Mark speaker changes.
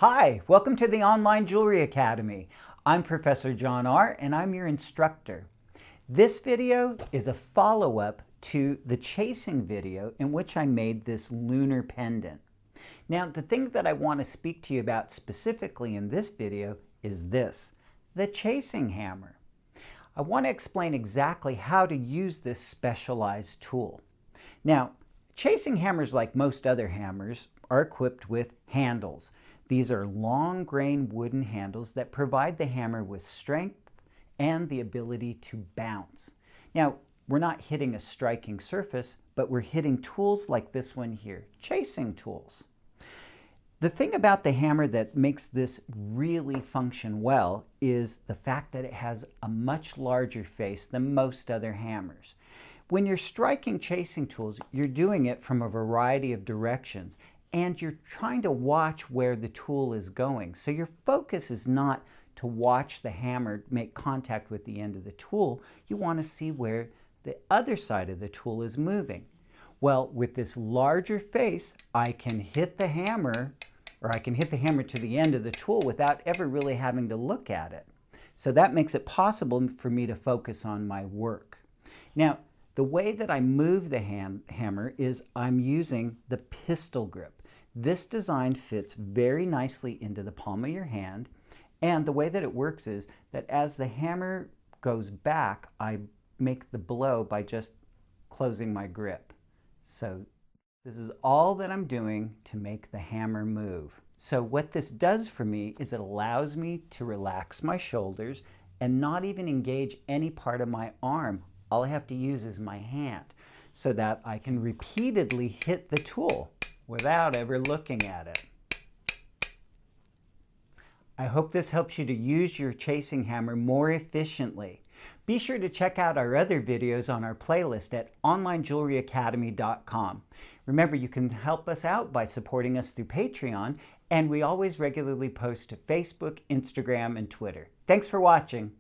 Speaker 1: Hi, welcome to the Online Jewelry Academy. I'm Professor John Ahr and I'm your instructor. This video is a follow-up to the chasing video in which I made this lunar pendant. Now, the thing that I want to speak to you about specifically in this video is this, the chasing hammer. I want to explain exactly how to use this specialized tool. Now, chasing hammers, like most other hammers, are equipped with handles. These are long grain wooden handles that provide the hammer with strength and the ability to bounce. Now, we're not hitting a striking surface, but we're hitting tools like this one here, chasing tools. The thing about the hammer that makes this really function well is the fact that it has a much larger face than most other hammers. When you're striking chasing tools, you're doing it from a variety of directions, and you're trying to watch where the tool is going. So your focus is not to watch the hammer make contact with the end of the tool. You want to see where the other side of the tool is moving. Well, with this larger face, I can hit the hammer, or I can hit the hammer to the end of the tool without ever really having to look at it. So that makes it possible for me to focus on my work. Now, the way that I move the hammer is I'm using the pistol grip. This design fits very nicely into the palm of your hand, and the way that it works is that as the hammer goes back, I make the blow by just closing my grip. So this is all that I'm doing to make the hammer move. So what this does for me is it allows me to relax my shoulders and not even engage any part of my arm. All I have to use is my hand so that I can repeatedly hit the tool without ever looking at it. I hope this helps you to use your chasing hammer more efficiently. Be sure to check out our other videos on our playlist at onlinejewelryacademy.com. Remember, you can help us out by supporting us through Patreon, and we always regularly post to Facebook, Instagram, and Twitter. Thanks for watching.